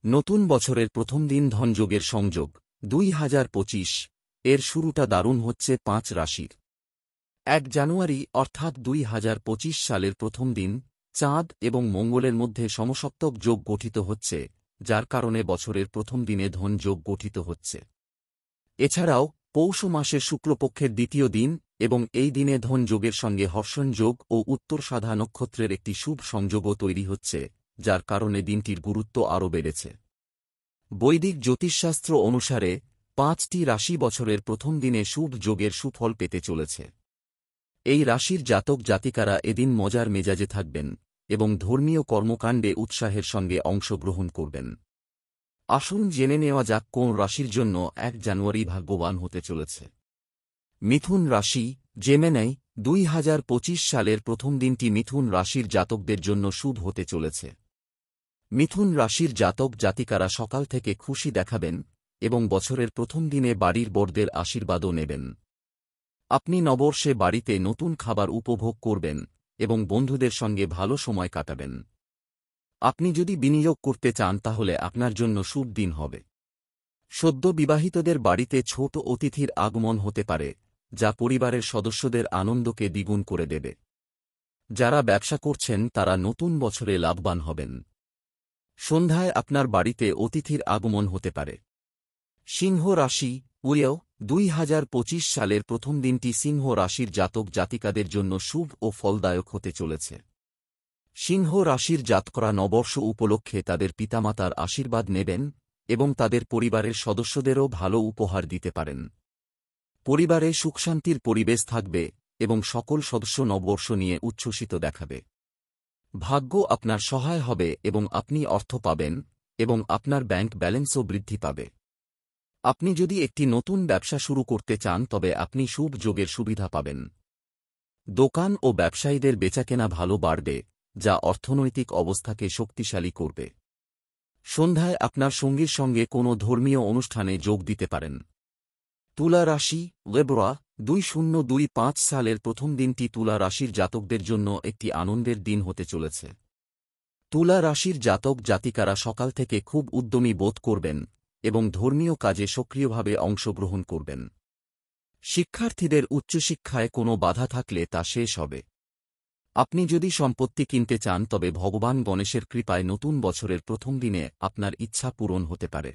নতুন বছরের প্রথম দিন ধনযোগের সংযোগ 2025 এর শুরুটা দারুণ হচ্ছে 5 রাশির। 1 জানুয়ারি অর্থাৎ 2025 সালের প্রথম দিন চাঁদ এবং মঙ্গলের মধ্যে সমসপ্তক যোগ গঠিত হচ্ছে, যার কারণে বছরের প্রথম দিনে ধন যোগ গঠিত হচ্ছে। এছাড়াও পৌষ মাসের শুক্লপক্ষের দ্বিতীয় দিন এবং এই দিনে ধন যোগের সঙ্গে হর্ষণ যোগ ও উত্তরসাধা নক্ষত্রের একটি শুভ সংযোগও তৈরি হচ্ছে, যার কারণে দিনটির গুরুত্ব আরও বেড়েছে। বৈদিক জ্যোতিষশাস্ত্র অনুসারে 5টি রাশি বছরের প্রথম দিনে শুভ যোগের সুফল পেতে চলেছে। এই রাশির জাতক জাতিকারা এদিন মজার মেজাজে থাকবেন এবং ধর্মীয় কর্মকাণ্ডে উৎসাহের সঙ্গে অংশগ্রহণ করবেন। আসুন জেনে নেওয়া যাক কোন রাশির জন্য 1 জানুয়ারি ভাগ্যবান হতে চলেছে। মিথুন রাশি, জেমিনি। 2025 সালের প্রথম দিনটি মিথুন রাশির জাতকদের জন্য শুভ হতে চলেছে। মিথুন রাশির জাতক জাতিকারা সকাল থেকে খুশি দেখাবেন এবং বছরের প্রথম দিনে বাড়ির বড়দের আশীর্বাদও নেবেন। আপনি নববর্ষে বাড়িতে নতুন খাবার উপভোগ করবেন এবং বন্ধুদের সঙ্গে ভালো সময় কাটাবেন। আপনি যদি বিনিয়োগ করতে চান তাহলে আপনার জন্য শুভ দিন হবে। সদ্য বিবাহিতদের বাড়িতে ছোট অতিথির আগমন হতে পারে, যা পরিবারের সদস্যদের আনন্দকে দ্বিগুণ করে দেবে। যারা ব্যবসা করছেন তারা নতুন বছরে লাভবান হবেন। সন্ধ্যায় আপনার বাড়িতে অতিথির আগমন হতে পারে। সিংহ রাশি, উড়েও 2025 সালের প্রথম দিনটি সিংহ রাশির জাতক জাতিকাদের জন্য শুভ ও ফলদায়ক হতে চলেছে। সিংহ রাশির জাতকরা নববর্ষ উপলক্ষে তাদের পিতামাতার আশীর্বাদ নেবেন এবং তাদের পরিবারের সদস্যদেরও ভালো উপহার দিতে পারেন। পরিবারে সুখশান্তির পরিবেশ থাকবে এবং সকল সদস্য নববর্ষ নিয়ে উচ্ছ্বসিত দেখাবে। ভাগ্য আপনার সহায় হবে এবং আপনি অর্থ পাবেন এবং আপনার ব্যাংক ব্যালেন্সও বৃদ্ধি পাবে। আপনি যদি একটি নতুন ব্যবসা শুরু করতে চান তবে আপনি শুভ যোগের সুবিধা পাবেন। দোকান ও ব্যবসায়ীদের বেচাকেনা ভালো বাড়বে, যা অর্থনৈতিক অবস্থাকে শক্তিশালী করবে। সন্ধ্যায় আপনার সঙ্গীর সঙ্গে কোনো ধর্মীয় অনুষ্ঠানে যোগ দিতে পারেন। তুলা রাশি, লেবরা। 2025 সালের প্রথম দিনটি তুলা রাশির জাতকদের জন্য একটি আনন্দের দিন হতে চলেছে। তুলা রাশির জাতক জাতিকারা সকাল থেকে খুব উদ্যমী বোধ করবেন এবং ধর্মীয় কাজে সক্রিয়ভাবে অংশগ্রহণ করবেন। শিক্ষার্থীদের উচ্চশিক্ষায় কোনো বাধা থাকলে তা শেষ হবে। আপনি যদি সম্পত্তি কিনতে চান তবে ভগবান গণেশের কৃপায় নতুন বছরের প্রথম দিনে আপনার ইচ্ছা পূরণ হতে পারে।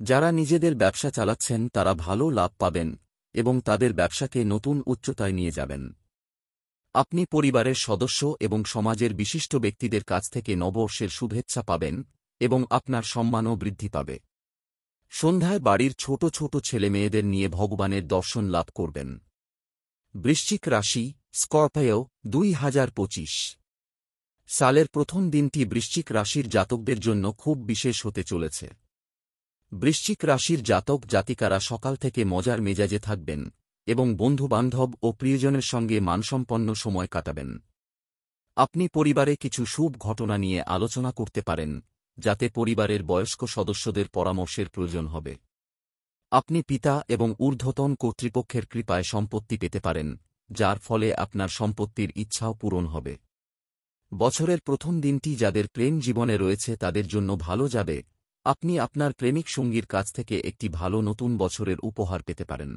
যারা নিজেদের ব্যবসা চালাচ্ছেন তারা ভালো লাভ পাবেন এবং তাদের ব্যবসাকে নতুন উচ্চতায় নিয়ে যাবেন। আপনি পরিবারের সদস্য এবং সমাজের বিশিষ্ট ব্যক্তিদের কাছ থেকে নববর্ষের শুভেচ্ছা পাবেন এবং আপনার সম্মানও বৃদ্ধি পাবে। সন্ধ্যায় বাড়ির ছোট ছোট ছেলেমেয়েদের নিয়ে ভগবানের দর্শন লাভ করবেন। বৃশ্চিক রাশি, স্করপিও। 2025 সালের প্রথম দিনটি বৃশ্চিক রাশির জাতকদের জন্য খুব বিশেষ হতে চলেছে। বৃশ্চিক রাশির জাতক জাতিকারা সকাল থেকে মজার মেজাজে থাকবেন এবং বন্ধুবান্ধব ও প্রিয়জনের সঙ্গে মানসম্পন্ন সময় কাটাবেন। আপনি পরিবারে কিছু শুভ ঘটনা নিয়ে আলোচনা করতে পারেন, যাতে পরিবারের বয়স্ক সদস্যদের পরামর্শের প্রয়োজন হবে। আপনি পিতা এবং ঊর্ধ্বতন কর্তৃপক্ষের কৃপায় সম্পত্তি পেতে পারেন, যার ফলে আপনার সম্পত্তির ইচ্ছাও পূরণ হবে। বছরের প্রথম দিনটি যাদের প্রেম জীবনে রয়েছে তাদের জন্য ভালো যাবে। আপনি আপনার প্রেমিক সঙ্গীর কাছ থেকে একটি ভালো নতুন বছরের উপহার পেতে পারেন।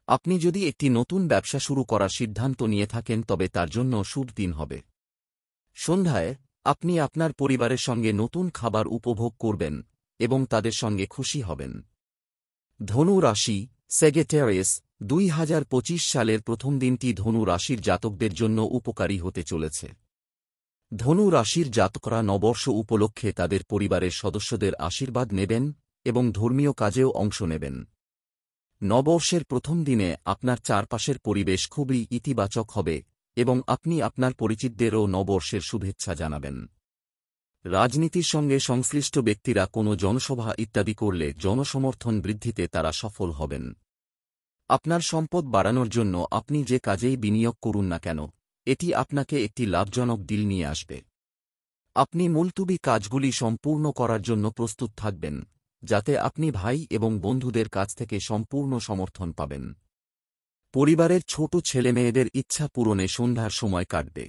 আপনি যদি একটি নতুন ব্যবসা শুরু করার সিদ্ধান্ত নিয়ে থাকেন তবে তার জন্য শুভ দিন হবে। সন্ধ্যায় আপনি আপনার পরিবারের সঙ্গে নতুন খাবার উপভোগ করবেন এবং তাদের সঙ্গে খুশি হবেন। ধনু রাশি, স্যাজিটেরিয়াস। 2025 সালের প্রথম দিনটি ধনু রাশির জাতকদের জন্য উপকারী হতে চলেছে। ধনু রাশির জাতকরা নববর্ষ উপলক্ষে তাদের পরিবারের সদস্যদের আশীর্বাদ নেবেন এবং ধর্মীয় কাজেও অংশ নেবেন। নববর্ষের প্রথম দিনে আপনার চারপাশের পরিবেশ খুবই ইতিবাচক হবে এবং আপনি আপনার পরিচিতদেরও নববর্ষের শুভেচ্ছা জানাবেন। রাজনীতির সঙ্গে সংশ্লিষ্ট ব্যক্তিরা কোনো জনসভা ইত্যাদি করলে জনসমর্থন বৃদ্ধিতে তারা সফল হবেন। আপনার সম্পদ বাড়ানোর জন্য আপনি যে কাজেই বিনিয়োগ করুন না কেন, এটি আপনাকে একটি লাভজনক ডিল নিয়ে আসবে। আপনি মুলতুবি কাজগুলি সম্পূর্ণ করার জন্য প্রস্তুত থাকবেন, যাতে আপনি ভাই এবং বন্ধুদের কাছ থেকে সম্পূর্ণ সমর্থন পাবেন। পরিবারের ছোট ছেলেমেয়েদের ইচ্ছা পূরণে সন্ধ্যার সময় কাটবে।